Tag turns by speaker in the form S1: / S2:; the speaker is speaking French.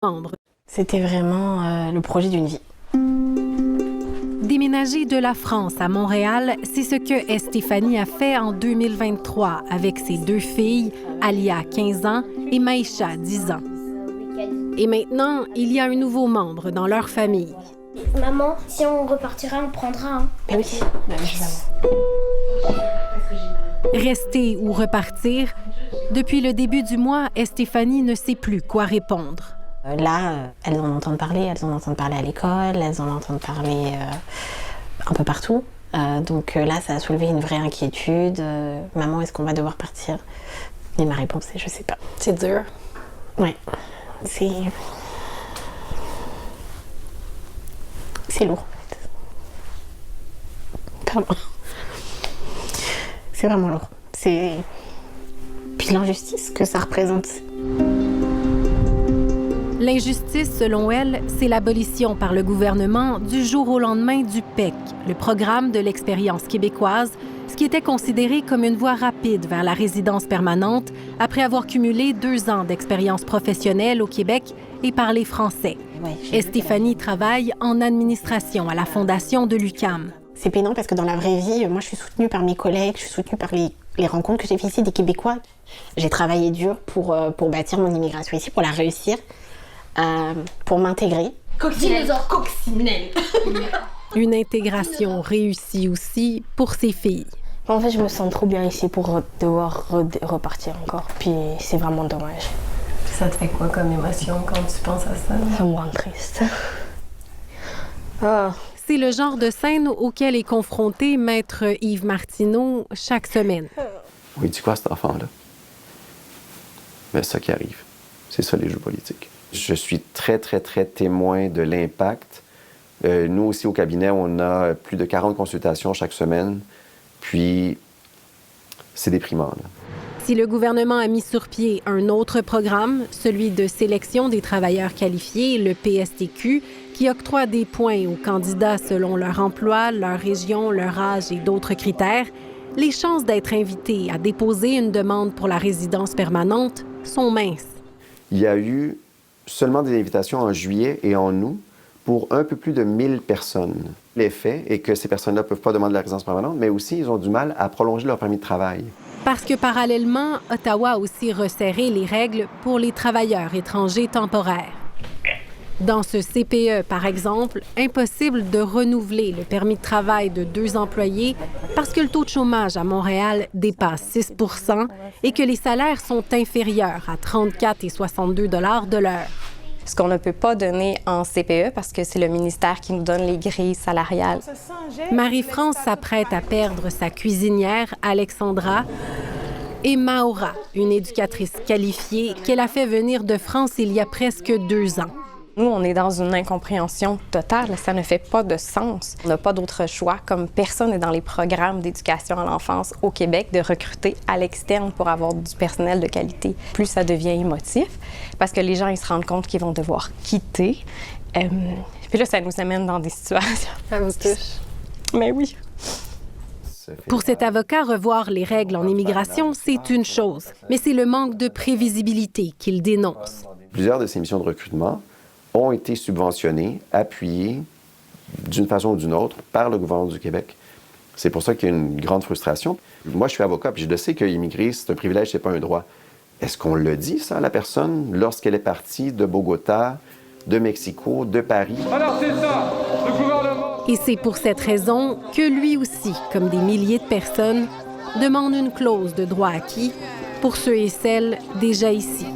S1: membres.
S2: C'était vraiment le projet d'une vie.
S1: Déménager de la France à Montréal, c'est ce que Estéphanie a fait en 2023 avec ses deux filles, Alia, 15 ans, et Maïcha, 10 ans. Et maintenant, il y a un nouveau membre dans leur famille.
S3: Maman, si on repartira, on prendra un.
S2: Ben oui, évidemment.
S1: Rester ou repartir? Depuis le début du mois, Estéphanie ne sait plus quoi répondre.
S2: Là, elles en entendent parler à l'école, elles en entendent parler un peu partout. Donc là, ça a soulevé une vraie inquiétude. Maman, est-ce qu'on va devoir partir? Et ma réponse est, je sais pas.
S4: C'est dur.
S2: Ouais, c'est lourd en fait. Pardon. C'est vraiment lourd. Puis l'injustice que ça représente.
S1: L'injustice, selon elle, c'est l'abolition par le gouvernement du jour au lendemain du PEC, le programme de l'expérience québécoise, ce qui était considéré comme une voie rapide vers la résidence permanente après avoir cumulé 2 ans d'expérience professionnelle au Québec et parler français. Estéphanie travaille en administration à la Fondation de l'UQAM.
S2: C'est pénible parce que dans la vraie vie, moi je suis soutenue par mes collègues, je suis soutenue par les rencontres que j'ai fait ici des Québécois. J'ai travaillé dur pour bâtir mon immigration ici, pour la réussir. Pour m'intégrer.
S4: Coccinelle.
S1: Une intégration réussie aussi pour ses filles.
S4: En fait, je me sens trop bien ici pour devoir repartir encore. Puis c'est vraiment dommage.
S5: Ça te fait quoi comme émotion quand tu penses à ça?
S4: Ça me rend triste.
S1: C'est le genre de scène auquel est confronté Maître Yves Martineau chaque semaine.
S6: Oui, dis quoi cet enfant-là? Mais c'est ça qui arrive. C'est ça les jeux politiques. Je suis très, très, très témoin de l'impact. Nous aussi, au cabinet, on a plus de 40 consultations chaque semaine. Puis, c'est déprimant, là.
S1: Si le gouvernement a mis sur pied un autre programme, celui de sélection des travailleurs qualifiés, le PSTQ, qui octroie des points aux candidats selon leur emploi, leur région, leur âge et d'autres critères, les chances d'être invités à déposer une demande pour la résidence permanente sont minces.
S6: Il y a eu seulement des invitations en juillet et en août pour un peu plus de 1000 personnes. L'effet est que ces personnes-là ne peuvent pas demander la résidence permanente, mais aussi ils ont du mal à prolonger leur permis de travail.
S1: Parce que parallèlement, Ottawa a aussi resserré les règles pour les travailleurs étrangers temporaires. Dans ce CPE, par exemple, impossible de renouveler le permis de travail de 2 employés parce que le taux de chômage à Montréal dépasse 6 % et que les salaires sont inférieurs à 34 et 62 $ de l'heure.
S7: Ce qu'on ne peut pas donner en CPE parce que c'est le ministère qui nous donne les grilles salariales.
S1: Marie-France s'apprête à perdre sa cuisinière, Alexandra, et Maura, une éducatrice qualifiée qu'elle a fait venir de France il y a presque 2 ans.
S7: Nous, on est dans une incompréhension totale. Ça ne fait pas de sens. On n'a pas d'autre choix, comme personne n'est dans les programmes d'éducation à l'enfance au Québec, de recruter à l'externe pour avoir du personnel de qualité. Plus ça devient émotif, parce que les gens, ils se rendent compte qu'ils vont devoir quitter. Puis là, ça nous amène dans des situations...
S5: Ça vous touche?
S7: Mais oui.
S1: Pour cet avocat, revoir les règles en immigration, c'est une chose, mais c'est le manque de prévisibilité qu'il dénonce.
S6: Plusieurs de ces missions de recrutement ont été subventionnés, appuyés d'une façon ou d'une autre par le gouvernement du Québec. C'est pour ça qu'il y a une grande frustration. Moi, je suis avocat, puis je le sais qu'immigrer, c'est un privilège, c'est pas un droit. Est-ce qu'on le dit, ça, à la personne, lorsqu'elle est partie de Bogota, de Mexico, de Paris?
S8: Alors, c'est ça, le gouvernement...
S1: Et c'est pour cette raison que lui aussi, comme des milliers de personnes, demande une clause de droit acquis pour ceux et celles déjà ici.